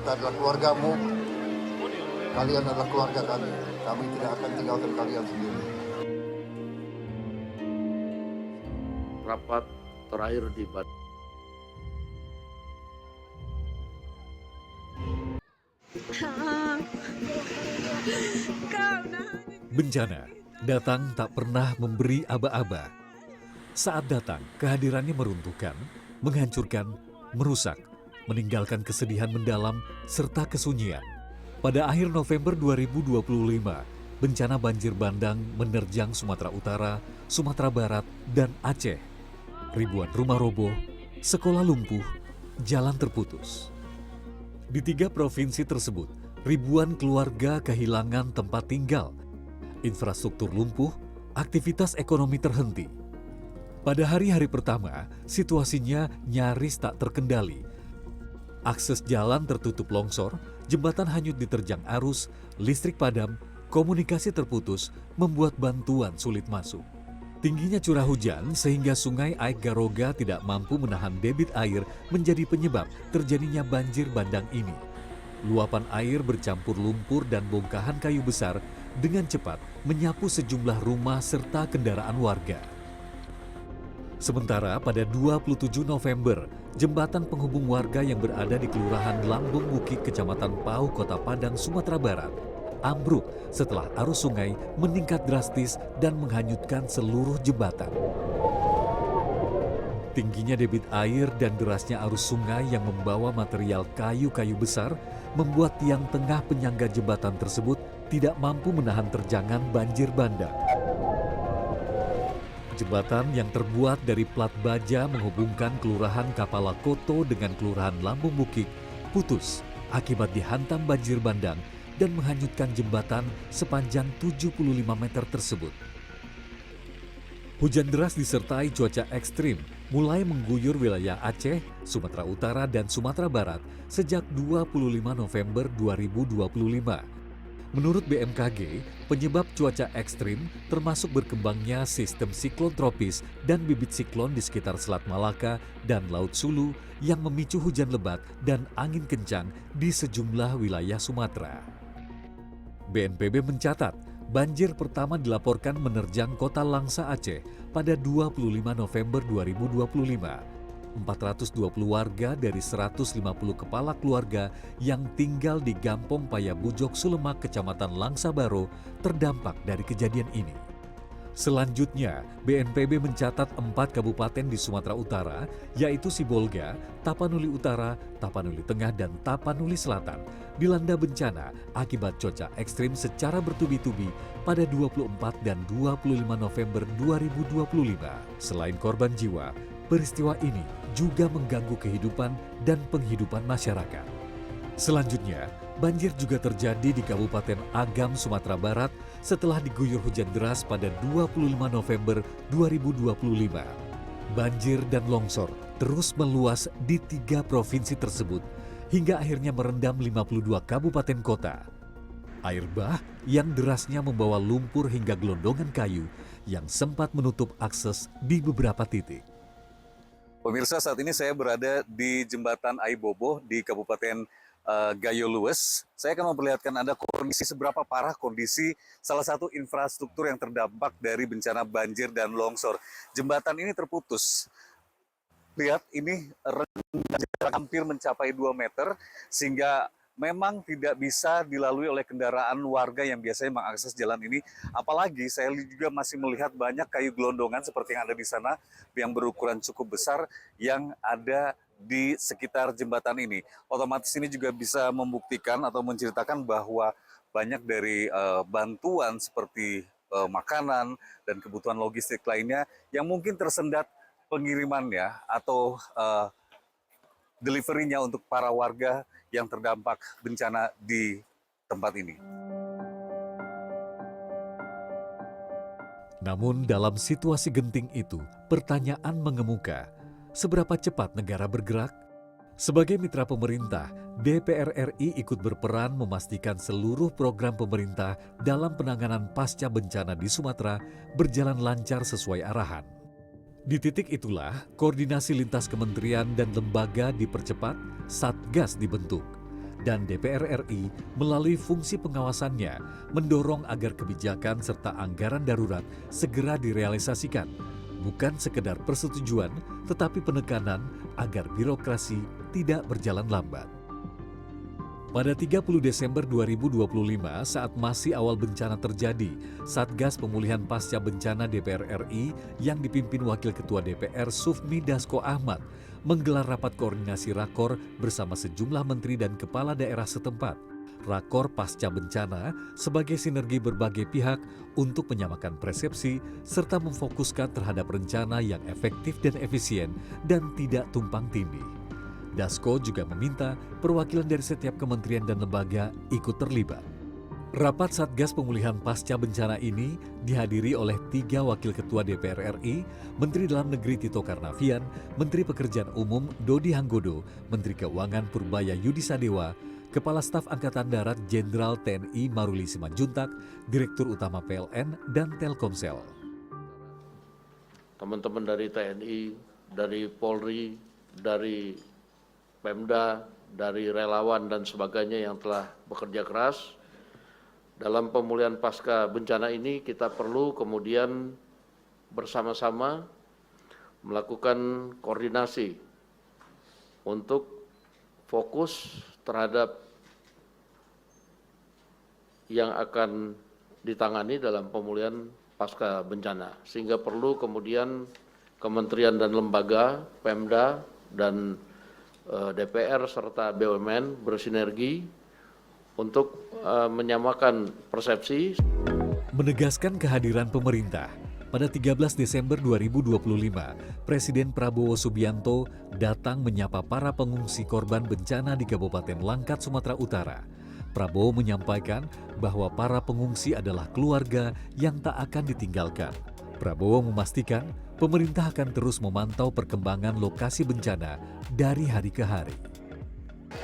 Kita adalah keluargamu, kalian adalah keluarga kami. Kami tidak akan tinggalkan kalian sendiri. Rapat terakhir di Bandung. Bencana datang tak pernah memberi aba-aba. Saat datang, kehadirannya meruntuhkan, menghancurkan, merusak, meninggalkan kesedihan mendalam serta kesunyian. Pada akhir November 2025, bencana banjir bandang menerjang Sumatera Utara, Sumatera Barat, dan Aceh. Ribuan rumah roboh, sekolah lumpuh, jalan terputus. Di 3 provinsi tersebut, ribuan keluarga kehilangan tempat tinggal, infrastruktur lumpuh, aktivitas ekonomi terhenti. Pada hari-hari pertama, situasinya nyaris tak terkendali. Akses jalan tertutup longsor, jembatan hanyut diterjang arus, listrik padam, komunikasi terputus, membuat bantuan sulit masuk. Tingginya curah hujan sehingga sungai Aek Garoga tidak mampu menahan debit air menjadi penyebab terjadinya banjir bandang ini. Luapan air bercampur lumpur dan bongkahan kayu besar dengan cepat menyapu sejumlah rumah serta kendaraan warga. Sementara pada 27 November, jembatan penghubung warga yang berada di Kelurahan Lambung Bukit, Kecamatan Pau, Kota Padang, Sumatera Barat, ambruk setelah arus sungai meningkat drastis dan menghanyutkan seluruh jembatan. Tingginya debit air dan derasnya arus sungai yang membawa material kayu-kayu besar membuat tiang tengah penyangga jembatan tersebut tidak mampu menahan terjangan banjir bandang. Jembatan yang terbuat dari plat baja menghubungkan Kelurahan Kapala Koto dengan Kelurahan Lambung Bukit putus akibat dihantam banjir bandang dan menghanyutkan jembatan sepanjang 75 meter tersebut. Hujan deras disertai cuaca ekstrim mulai mengguyur wilayah Aceh, Sumatera Utara, dan Sumatera Barat sejak 25 November 2025. Menurut BMKG, penyebab cuaca ekstrim termasuk berkembangnya sistem siklon tropis dan bibit siklon di sekitar Selat Malaka dan Laut Sulu yang memicu hujan lebat dan angin kencang di sejumlah wilayah Sumatera. BNPB mencatat, banjir pertama dilaporkan menerjang kota Langsa Aceh pada 25 November 2025. 420 warga dari 150 kepala keluarga yang tinggal di Gampong Payabujok Sulemak, Kecamatan Langsa Baro, terdampak dari kejadian ini. Selanjutnya, BNPB mencatat 4 kabupaten di Sumatera Utara, yaitu Sibolga, Tapanuli Utara, Tapanuli Tengah, dan Tapanuli Selatan, dilanda bencana akibat cuaca ekstrim secara bertubi-tubi pada 24 dan 25 November 2025. Selain korban jiwa, peristiwa ini juga mengganggu kehidupan dan penghidupan masyarakat. Selanjutnya, banjir juga terjadi di Kabupaten Agam, Sumatera Barat setelah diguyur hujan deras pada 25 November 2025. Banjir dan longsor terus meluas di 3 provinsi tersebut hingga akhirnya merendam 52 kabupaten kota. Air bah yang derasnya membawa lumpur hingga gelondongan kayu yang sempat menutup akses di beberapa titik. Pemirsa, saat ini saya berada di Jembatan Aibobo di Kabupaten Gayo Lues. Saya akan memperlihatkan Anda kondisi seberapa parah kondisi salah satu infrastruktur yang terdampak dari bencana banjir dan longsor. Jembatan ini terputus. Lihat, ini rendah hampir mencapai 2 meter sehingga memang tidak bisa dilalui oleh kendaraan warga yang biasanya mengakses jalan ini. Apalagi saya juga masih melihat banyak kayu gelondongan seperti yang ada di sana yang berukuran cukup besar yang ada di sekitar jembatan ini. Otomatis ini juga bisa membuktikan atau menceritakan bahwa banyak dari bantuan seperti makanan dan kebutuhan logistik lainnya yang mungkin tersendat pengirimannya atau deliverynya untuk para warga yang terdampak bencana di tempat ini. Namun dalam situasi genting itu, pertanyaan mengemuka, seberapa cepat negara bergerak? Sebagai mitra pemerintah, DPR RI ikut berperan memastikan seluruh program pemerintah dalam penanganan pasca bencana di Sumatera berjalan lancar sesuai arahan. Di titik itulah, koordinasi lintas kementerian dan lembaga dipercepat, Satgas dibentuk. dan DPR RI melalui fungsi pengawasannya mendorong agar kebijakan serta anggaran darurat segera direalisasikan, bukan sekedar persetujuan tetapi penekanan agar birokrasi tidak berjalan lambat. Pada 30 Desember 2025 saat masih awal bencana terjadi, Satgas Pemulihan Pasca Bencana DPR RI yang dipimpin Wakil Ketua DPR Sufmi Dasko Ahmad menggelar rapat koordinasi rakor bersama sejumlah menteri dan kepala daerah setempat. Rakor Pasca Bencana sebagai sinergi berbagai pihak untuk menyamakan persepsi serta memfokuskan terhadap rencana yang efektif dan efisien dan tidak tumpang tindih. Dasko juga meminta perwakilan dari setiap kementerian dan lembaga ikut terlibat. Rapat Satgas Pemulihan Pasca Bencana ini dihadiri oleh 3 Wakil Ketua DPR RI, Menteri Dalam Negeri Tito Karnavian, Menteri Pekerjaan Umum Dodi Hanggodo, Menteri Keuangan Purbaya Yudi Sadewa, Kepala Staf Angkatan Darat Jenderal TNI Maruli Simanjuntak, Direktur Utama PLN, dan Telkomsel. Teman-teman dari TNI, dari Polri, dari Pemda, dari relawan dan sebagainya yang telah bekerja keras. Dalam pemulihan pasca bencana ini kita perlu kemudian bersama-sama melakukan koordinasi untuk fokus terhadap yang akan ditangani dalam pemulihan pasca bencana. Sehingga perlu kemudian kementerian dan lembaga, Pemda dan DPR serta BUMN bersinergi untuk menyamakan persepsi. Menegaskan kehadiran pemerintah, pada 13 Desember 2025, Presiden Prabowo Subianto datang menyapa para pengungsi korban bencana di Kabupaten Langkat, Sumatera Utara. Prabowo menyampaikan bahwa para pengungsi adalah keluarga yang tak akan ditinggalkan. Prabowo memastikan pemerintah akan terus memantau perkembangan lokasi bencana dari hari ke hari.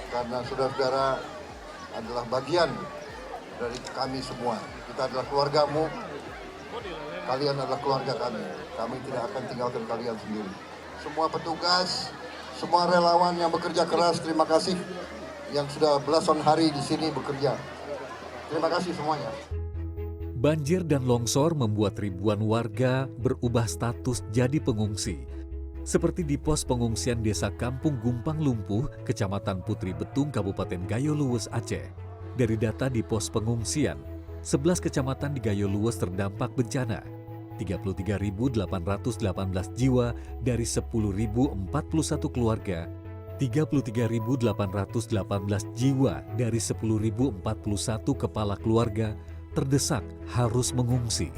Karena saudara-saudara adalah bagian dari kami semua. Kita adalah keluargamu, kalian adalah keluarga kami. Kami tidak akan tinggalkan kalian sendiri. Semua petugas, semua relawan yang bekerja keras, terima kasih. Yang sudah belasan hari di sini bekerja. Terima kasih semuanya. Banjir dan longsor membuat ribuan warga berubah status jadi pengungsi. Seperti di pos pengungsian Desa Kampung Gumpang Lumpuh, Kecamatan Putri Betung, Kabupaten Gayo Luwes, Aceh. Dari data di pos pengungsian, 11 kecamatan di Gayo Luwes terdampak bencana. 33.818 jiwa dari 10.041 keluarga, 33.818 jiwa dari 10.041 kepala keluarga terdesak harus mengungsi.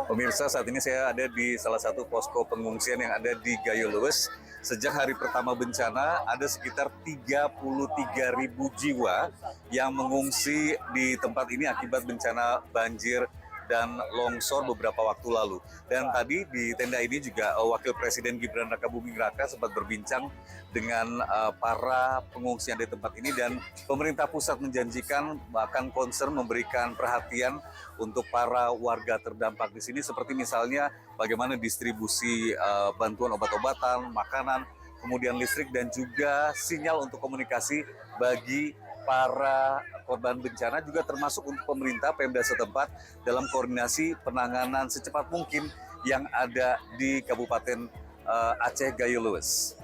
Pemirsa, saat ini saya ada di salah satu posko pengungsian yang ada di Gayo Luwes. Sejak hari pertama bencana, ada sekitar 33.000 jiwa yang mengungsi di tempat ini akibat bencana banjir dan longsor beberapa waktu lalu. Dan tadi di tenda ini juga Wakil Presiden Gibran Rakabuming Raka sempat berbincang dengan para pengungsi yang di tempat ini, dan pemerintah pusat menjanjikan akan concern memberikan perhatian untuk para warga terdampak di sini, seperti misalnya bagaimana distribusi bantuan obat-obatan, makanan, kemudian listrik, dan juga sinyal untuk komunikasi bagi para korban bencana, juga termasuk untuk pemerintah Pemda setempat dalam koordinasi penanganan secepat mungkin yang ada di Kabupaten Aceh Gayo Luwes.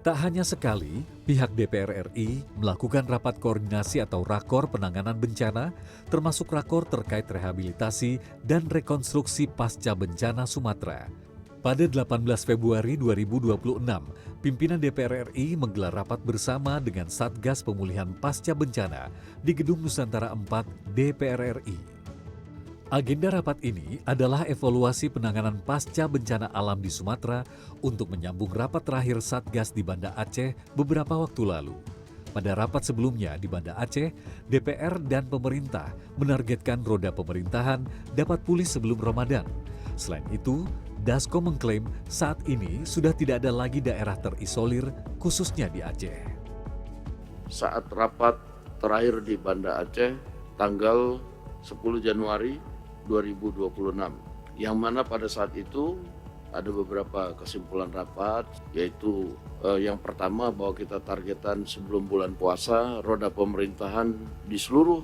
Tak hanya sekali, pihak DPR RI melakukan rapat koordinasi atau rakor penanganan bencana, termasuk rakor terkait rehabilitasi dan rekonstruksi pasca bencana Sumatera. Pada 18 Februari 2026, pimpinan DPR RI menggelar rapat bersama dengan Satgas Pemulihan Pasca Bencana di Gedung Nusantara 4 DPR RI. Agenda rapat ini adalah evaluasi penanganan pasca bencana alam di Sumatera untuk menyambung rapat terakhir Satgas di Banda Aceh beberapa waktu lalu. Pada rapat sebelumnya di Banda Aceh, DPR dan pemerintah menargetkan roda pemerintahan dapat pulih sebelum Ramadan. Selain itu, Dasko mengklaim saat ini sudah tidak ada lagi daerah terisolir, khususnya di Aceh. Saat rapat terakhir di Banda Aceh, tanggal 10 Januari 2026, yang mana pada saat itu Ada beberapa kesimpulan rapat, yaitu yang pertama bahwa kita targetan sebelum bulan puasa roda pemerintahan di seluruh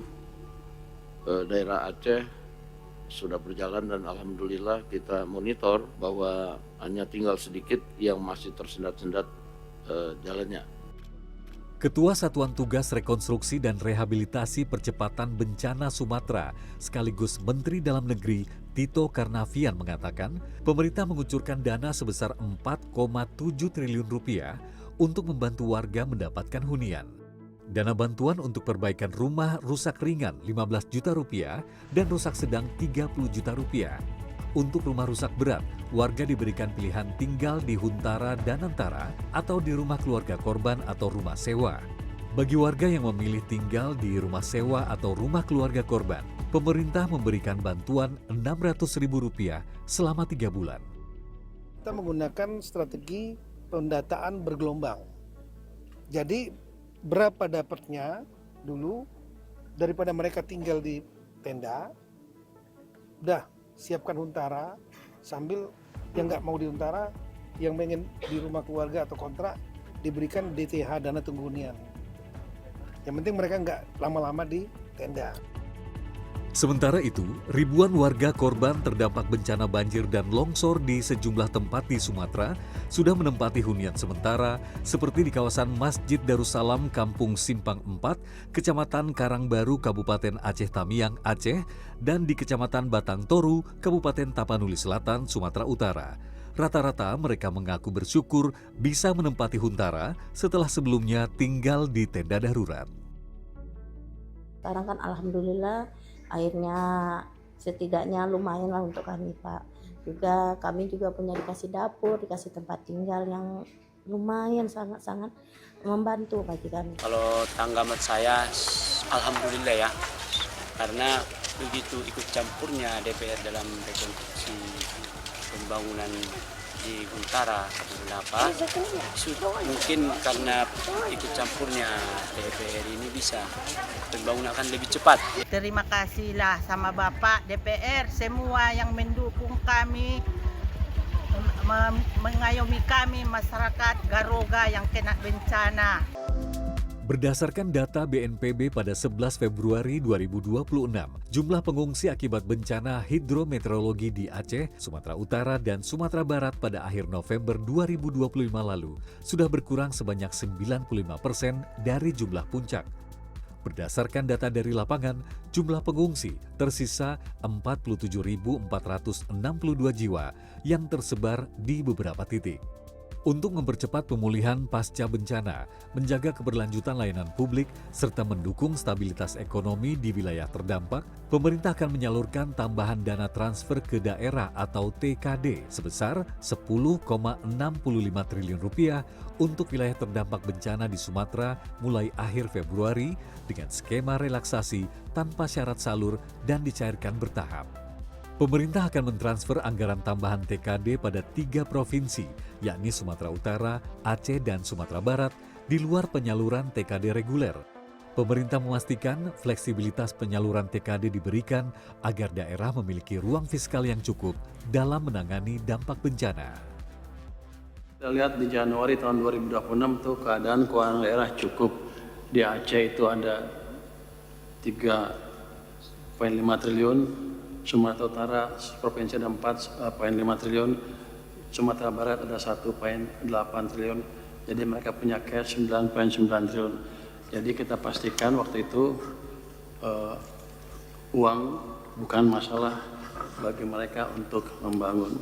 daerah Aceh sudah berjalan, dan alhamdulillah kita monitor bahwa hanya tinggal sedikit yang masih tersendat-sendat jalannya. Ketua Satuan Tugas Rekonstruksi dan Rehabilitasi Percepatan Bencana Sumatera sekaligus Menteri Dalam Negeri Tito Karnavian mengatakan pemerintah mengucurkan dana sebesar 4,7 triliun rupiah untuk membantu warga mendapatkan hunian. Dana bantuan untuk perbaikan rumah rusak ringan 15 juta rupiah dan rusak sedang 30 juta rupiah. Untuk rumah rusak berat, warga diberikan pilihan tinggal di Huntara dan Antara atau di rumah keluarga korban atau rumah sewa. Bagi warga yang memilih tinggal di rumah sewa atau rumah keluarga korban, pemerintah memberikan bantuan Rp600.000 selama 3 bulan. Kita menggunakan strategi pendataan bergelombang. Jadi berapa dapatnya dulu daripada mereka tinggal di tenda, udah siapkan Huntara, sambil yang nggak mau di Huntara, yang pengen di rumah keluarga atau kontrak, diberikan DTH, dana tunggu hunian. Yang penting mereka nggak lama-lama di tenda. Sementara itu, ribuan warga korban terdampak bencana banjir dan longsor di sejumlah tempat di Sumatera sudah menempati hunian sementara seperti di kawasan Masjid Darussalam Kampung Simpang 4, Kecamatan Karangbaru, Kabupaten Aceh Tamiang, Aceh, dan di Kecamatan Batang Toru, Kabupaten Tapanuli Selatan, Sumatera Utara. Rata-rata mereka mengaku bersyukur bisa menempati Huntara setelah sebelumnya tinggal di tenda darurat. Sekarang kan alhamdulillah akhirnya setidaknya lumayan lah untuk kami, Pak. Juga kami juga punya dikasih dapur, dikasih tempat tinggal yang lumayan sangat-sangat membantu bagi kami. Kalau tanggapan saya alhamdulillah ya, karena begitu ikut campurnya DPR dalam rekonstruksi pembangunan di Huntara Kabupaten mungkin karena ikut campurnya DPR ini bisa pembangunan akan lebih cepat. Terima kasihlah sama Bapak DPR semua yang mendukung kami, mengayomi kami masyarakat Garoga yang kena bencana. Berdasarkan data BNPB pada 11 Februari 2026, jumlah pengungsi akibat bencana hidrometeorologi di Aceh, Sumatera Utara, dan Sumatera Barat pada akhir November 2025 lalu sudah berkurang sebanyak 95% dari jumlah puncak. Berdasarkan data dari lapangan, jumlah pengungsi tersisa 47.462 jiwa yang tersebar di beberapa titik. Untuk mempercepat pemulihan pasca bencana, menjaga keberlanjutan layanan publik, serta mendukung stabilitas ekonomi di wilayah terdampak, pemerintah akan menyalurkan tambahan dana transfer ke daerah atau TKD sebesar Rp10,65 triliun untuk wilayah terdampak bencana di Sumatera mulai akhir Februari dengan skema relaksasi tanpa syarat salur dan dicairkan bertahap. Pemerintah akan mentransfer anggaran tambahan TKD pada 3 provinsi, yakni Sumatera Utara, Aceh, dan Sumatera Barat, di luar penyaluran TKD reguler. Pemerintah memastikan fleksibilitas penyaluran TKD diberikan agar daerah memiliki ruang fiskal yang cukup dalam menangani dampak bencana. Kita lihat di Januari tahun 2026 tuh keadaan keuangan daerah cukup. Di Aceh itu ada 3,5 triliun, Sumatera Utara provinsi ada 4,5 triliun, Sumatera Barat ada 1,8 triliun. Jadi mereka punya cash 9,9 triliun. Jadi kita pastikan waktu itu uang bukan masalah bagi mereka untuk membangun.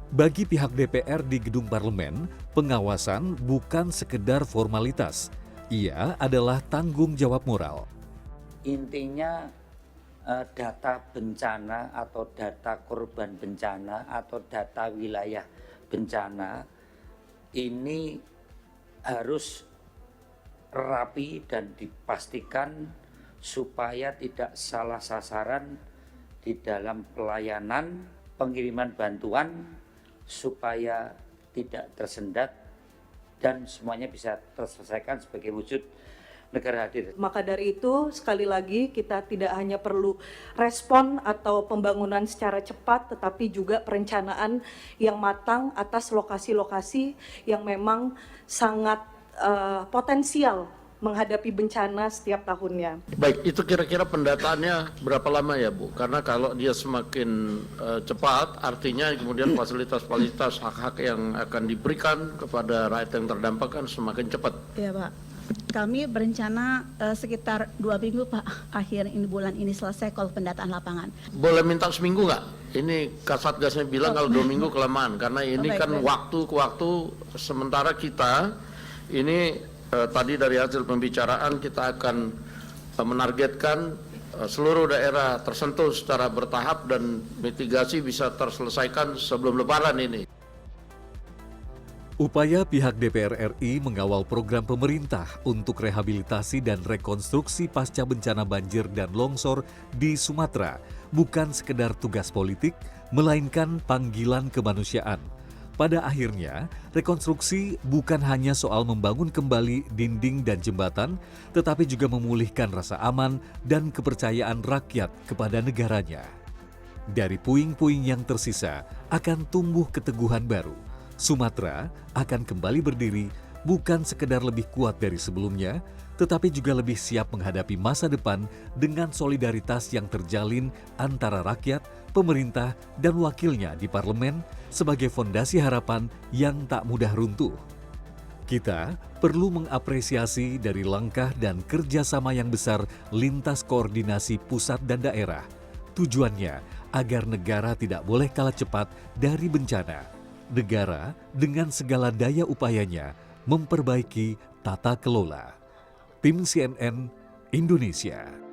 Bagi pihak DPR di gedung parlemen, pengawasan bukan sekedar formalitas. Ia adalah tanggung jawab moral. Intinya data bencana atau data korban bencana atau data wilayah bencana ini harus rapi dan dipastikan supaya tidak salah sasaran di dalam pelayanan pengiriman bantuan, supaya tidak tersendat dan semuanya bisa terselesaikan sebagai wujud negara hadir. Maka dari itu, sekali lagi kita tidak hanya perlu respon atau pembangunan secara cepat, tetapi juga perencanaan yang matang atas lokasi-lokasi yang memang sangat potensial menghadapi bencana setiap tahunnya. Baik, itu kira-kira pendataannya berapa lama ya Bu? Karena kalau dia semakin cepat, artinya kemudian fasilitas-fasilitas hak-hak yang akan diberikan kepada rakyat yang terdampak kan semakin cepat. Ya Pak, kami berencana sekitar 2 minggu Pak, akhir ini bulan ini selesai kalau pendataan lapangan. Boleh minta seminggu nggak? Ini Kasatgasnya bilang kalau 2 minggu kelamaan, karena ini baik, kan baik. waktu ke waktu, sementara kita ini tadi dari hasil pembicaraan kita akan menargetkan seluruh daerah tersentuh secara bertahap dan mitigasi bisa terselesaikan sebelum Lebaran ini. Upaya pihak DPR RI mengawal program pemerintah untuk rehabilitasi dan rekonstruksi pasca bencana banjir dan longsor di Sumatera bukan sekedar tugas politik, melainkan panggilan kemanusiaan. Pada akhirnya, rekonstruksi bukan hanya soal membangun kembali dinding dan jembatan, tetapi juga memulihkan rasa aman dan kepercayaan rakyat kepada negaranya. Dari puing-puing yang tersisa akan tumbuh keteguhan baru. Sumatera akan kembali berdiri bukan sekedar lebih kuat dari sebelumnya, tetapi juga lebih siap menghadapi masa depan dengan solidaritas yang terjalin antara rakyat, pemerintah, dan wakilnya di parlemen sebagai fondasi harapan yang tak mudah runtuh. Kita perlu mengapresiasi dari langkah dan kerjasama yang besar lintas koordinasi pusat dan daerah. Tujuannya agar negara tidak boleh kalah cepat dari bencana. Negara dengan segala daya upayanya memperbaiki tata kelola. Tim CNN Indonesia.